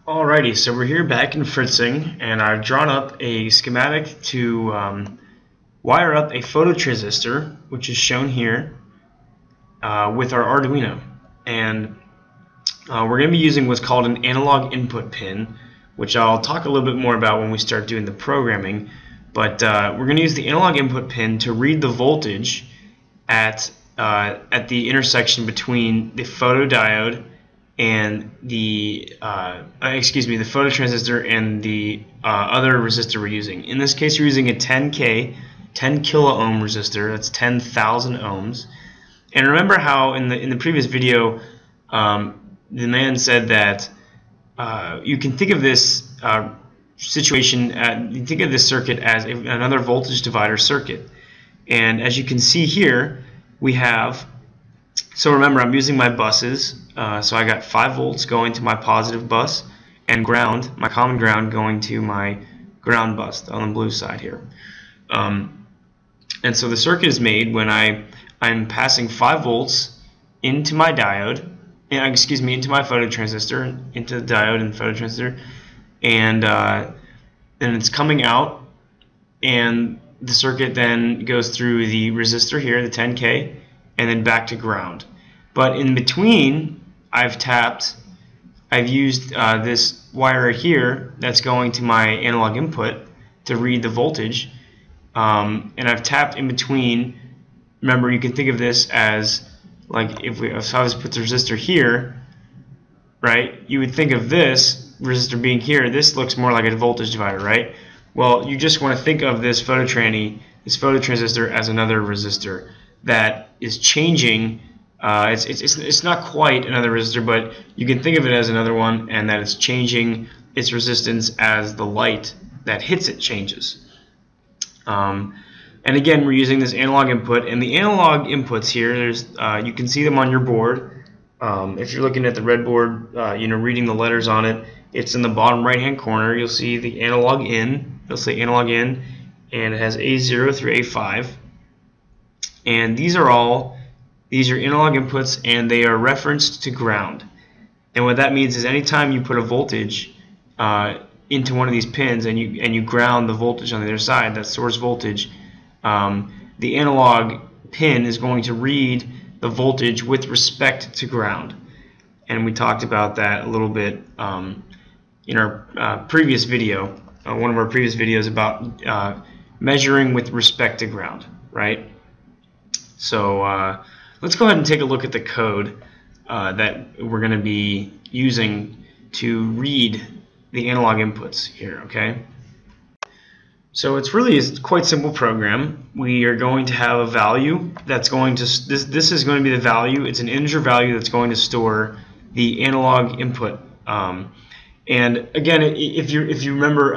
Alrighty, so we're here back in Fritzing, and I've drawn up a schematic to wire up a phototransistor, which is shown here, with our Arduino. And we're going to be using what's called an analog input pin, which I'll talk a little bit more about when we start doing the programming. But we're going to use the analog input pin to read the voltage at the intersection between the photodiode and the the phototransistor and the other resistor we're using. In this case, we're using a 10 kilo ohm resistor. That's 10,000 ohms. And remember how in the previous video, the man said that you can think of this you think of this circuit as another voltage divider circuit. And as you can see here, we have. So remember, I'm using my buses, so I got 5 volts going to my positive bus, and ground, my common ground, going to my ground bus on the blue side here. And so the circuit is made when I'm passing 5 volts into my diode, into my phototransistor, into the diode and phototransistor, and then it's coming out, and the circuit then goes through the resistor here, the 10K, and then back to ground. But in between, I've used this wire here that's going to my analog input to read the voltage, and I've tapped in between. Remember, you can think of this as like if I was to put the resistor here, right? You would think of this resistor being here. This looks more like a voltage divider, right? Well, you just want to think of this phototransistor as another resistor that is changing. It's not quite another resistor, but you can think of it as another one, and that it's changing its resistance as the light that hits it changes. And again, we're using this analog input, and the analog inputs here, you can see them on your board. If you're looking at the red board, reading the letters on it, it's in the bottom right-hand corner. You'll see the analog in. It'll say analog in, and it has A0 through A5. And these are analog inputs, and they are referenced to ground. And what that means is anytime you put a voltage into one of these pins and you ground the voltage on the other side, that source voltage, the analog pin is going to read the voltage with respect to ground. And we talked about that a little bit in our previous video, one of our previous videos about measuring with respect to ground, right? So let's go ahead and take a look at the code that we're going to be using to read the analog inputs here, okay? So it's really a quite simple program. We are going to have a value that's going to, this is going to be the value. It's an integer value that's going to store the analog input. And again, if you remember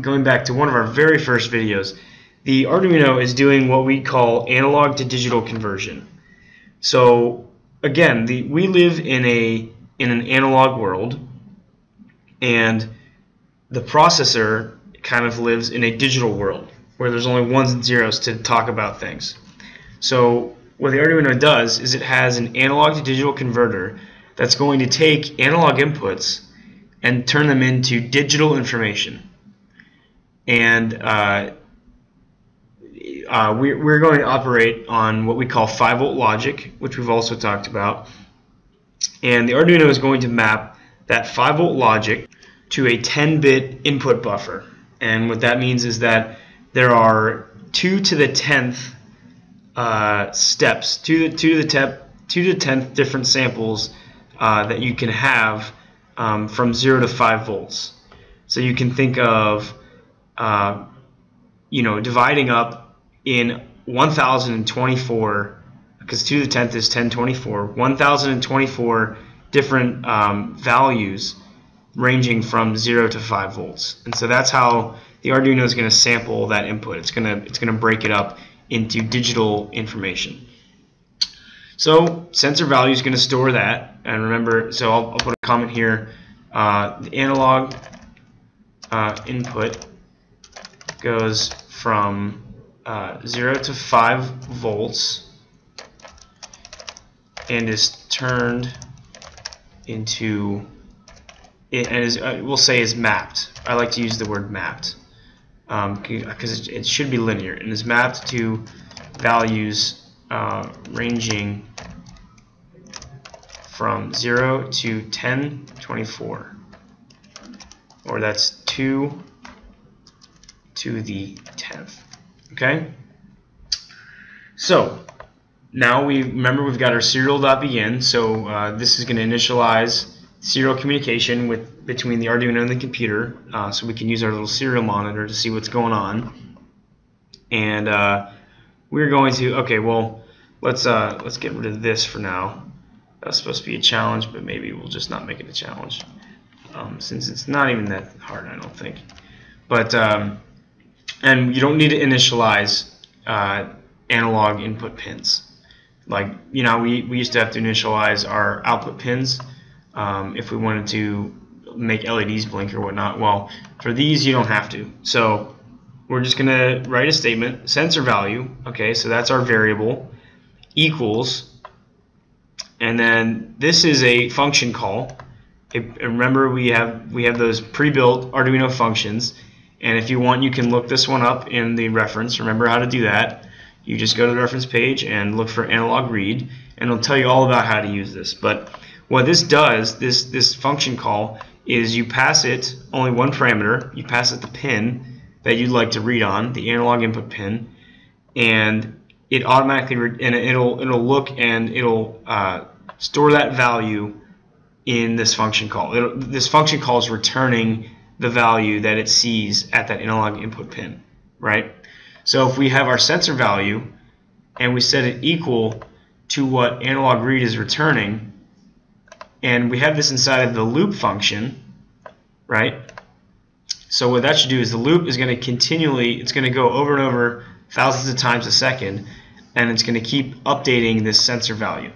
going back to one of our very first videos, the Arduino is doing what we call analog to digital conversion. So again, we live in an analog world, and the processor kind of lives in a digital world where there's only ones and zeros to talk about things. So what the Arduino does is it has an analog to digital converter that's going to take analog inputs and turn them into digital information. And we're going to operate on what we call 5-volt logic, which we've also talked about. And the Arduino is going to map that 5-volt logic to a 10-bit input buffer. And what that means is that there are 2 to the 10th steps, 2 to the 10th different samples that you can have from 0 to 5 volts. So you can think of dividing up in 1024, because 2 to the 10th is 1024, 1024 different values ranging from 0 to 5 volts. And so that's how the Arduino is going to sample that input. It's going to break it up into digital information. So sensor value is going to store that. And remember, so I'll put a comment here. The analog input goes from 0 to 5 volts and is turned into we'll say is mapped. I like to use the word mapped because it should be linear, and is mapped to values ranging from 0 to 1024, or that's 2 to the 10th. Okay? So now remember we've got our serial.begin, so this is going to initialize serial communication between the Arduino and the computer, so we can use our little serial monitor to see what's going on. And we're going to, okay, well, let's get rid of this for now. That's supposed to be a challenge, but maybe we'll just not make it a challenge, since it's not even that hard, I don't think. But and you don't need to initialize analog input pins. Like, you know, we used to have to initialize our output pins if we wanted to make LEDs blink or whatnot. Well, for these you don't have to. So we're just going to write a statement, sensor value, okay, so that's our variable, equals, and then this is a function call. Remember we have those pre-built Arduino functions, and if you want you can look this one up in the reference. Remember how to do that. You just go to the reference page and look for analog read, and it'll tell you all about how to use this. But what this does, this function call, is you pass it only one parameter. You pass it the pin that you'd like to read on, the analog input pin, and it automatically it'll look and it'll store that value in this function call. This function call is returning the value that it sees at that analog input pin, right? So if we have our sensor value and we set it equal to what analog read is returning, and we have this inside of the loop function, right? So what that should do is the loop is going to continually, it's going to go over and over thousands of times a second, and it's going to keep updating this sensor value.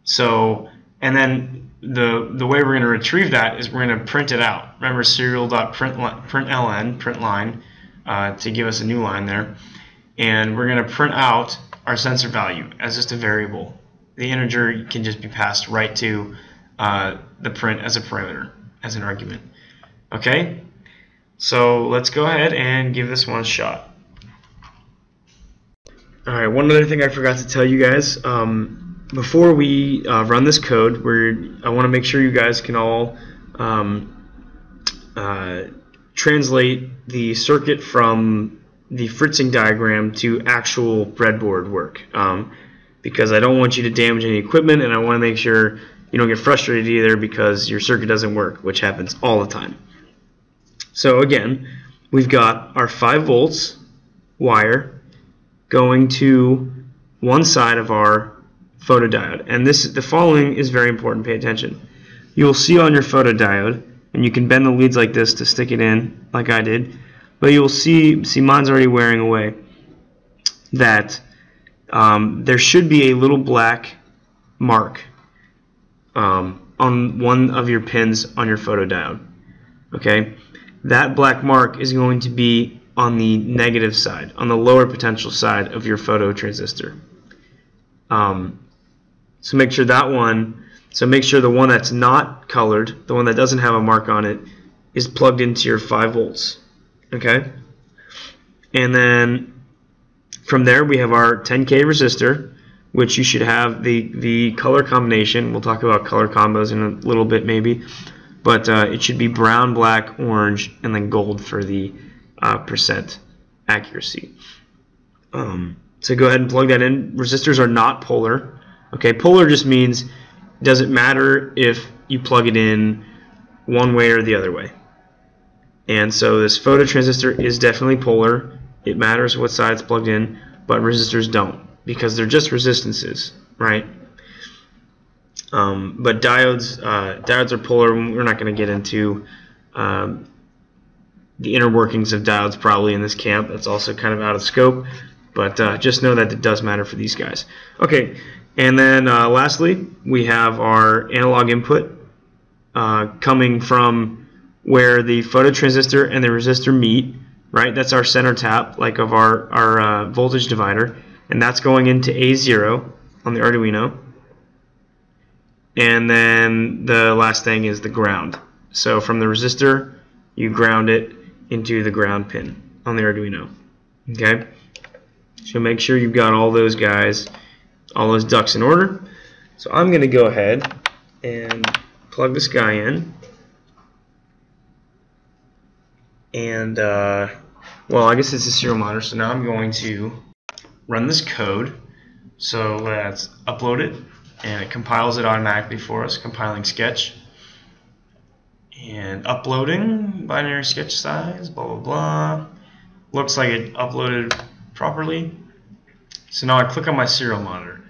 So, and then the way we're going to retrieve that is we're going to print it out. Remember serial.println, print line, to give us a new line there, and we're going to print out our sensor value as just a variable. The integer can just be passed right to the print as a parameter, as an argument. Okay, so let's go ahead and give this one a shot. Alright, one other thing I forgot to tell you guys, before we run this code, I want to make sure you guys can all translate the circuit from the fritzing diagram to actual breadboard work, because I don't want you to damage any equipment, and I want to make sure you don't get frustrated either because your circuit doesn't work, which happens all the time. So again, we've got our 5 volts wire going to one side of our photodiode, and the following is very important. Pay attention. You'll see on your photodiode, and you can bend the leads like this to stick it in, like I did, but you'll see mine's already wearing away, that there should be a little black mark on one of your pins on your photodiode. Okay, that black mark is going to be on the negative side, on the lower potential side of your photo transistor. So make sure that one. So make sure the one that's not colored, the one that doesn't have a mark on it, is plugged into your 5 volts. Okay? And then from there we have our 10K resistor, which you should have the color combination. We'll talk about color combos in a little bit maybe. But it should be brown, black, orange, and then gold for the percent accuracy. So go ahead and plug that in. Resistors are not polar. Okay, polar just means it doesn't matter if you plug it in one way or the other way. And so this photo transistor is definitely polar. It matters what side it's plugged in, but resistors don't, because they're just resistances, right? But diodes are polar. We're not going to get into the inner workings of diodes probably in this camp. That's also kind of out of scope, but just know that it does matter for these guys. Okay, and then lastly, we have our analog input coming from where the phototransistor and the resistor meet, right? That's our center tap, like of our voltage divider, and that's going into A0 on the Arduino. And then the last thing is the ground. So from the resistor, you ground it into the ground pin on the Arduino. Okay? So make sure you've got all those guys, all those ducks in order. So I'm going to go ahead and plug this guy in. And, well, I guess it's a serial monitor, so now I'm going to run this code. So let's upload it, and it compiles it automatically for us, compiling sketch. And uploading, binary sketch size, blah, blah, blah. Looks like it uploaded properly. So now I click on my serial monitor.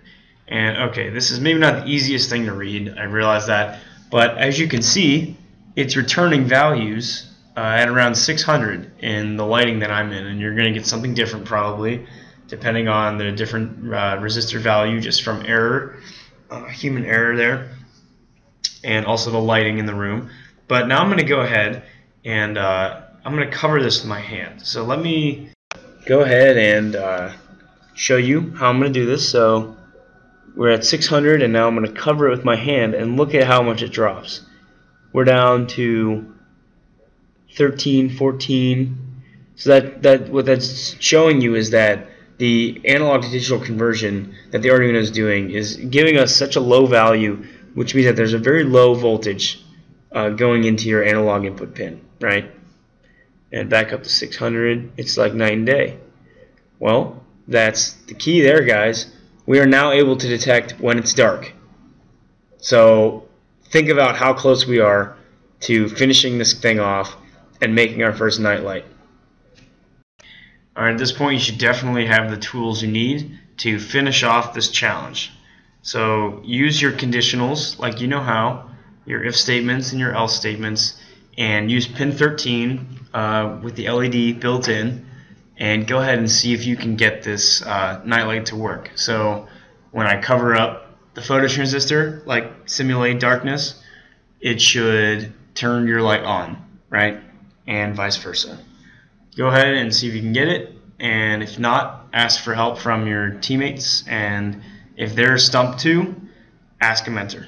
And okay, this is maybe not the easiest thing to read, I realize that. But as you can see, it's returning values at around 600 in the lighting that I'm in. And you're going to get something different probably, depending on the different resistor value just from error, human error there, and also the lighting in the room. But now I'm going to go ahead and I'm going to cover this with my hand. So let me go ahead and show you how I'm going to do this. So we're at 600, and now I'm going to cover it with my hand, and look at how much it drops. We're down to 13, 14. So what that's showing you is that the analog to digital conversion that the Arduino is doing is giving us such a low value, which means that there's a very low voltage going into your analog input pin, right? And back up to 600, it's like night and day. Well, that's the key there, guys. We are now able to detect when it's dark. So think about how close we are to finishing this thing off and making our first nightlight. Alright, at this point you should definitely have the tools you need to finish off this challenge. So use your conditionals like you know how, your if statements and your else statements, and use pin 13 with the LED built in, and go ahead and see if you can get this nightlight to work. So when I cover up the phototransistor, like simulate darkness, it should turn your light on, right? And vice versa. Go ahead and see if you can get it, and if not, ask for help from your teammates, and if they're stumped too, ask a mentor.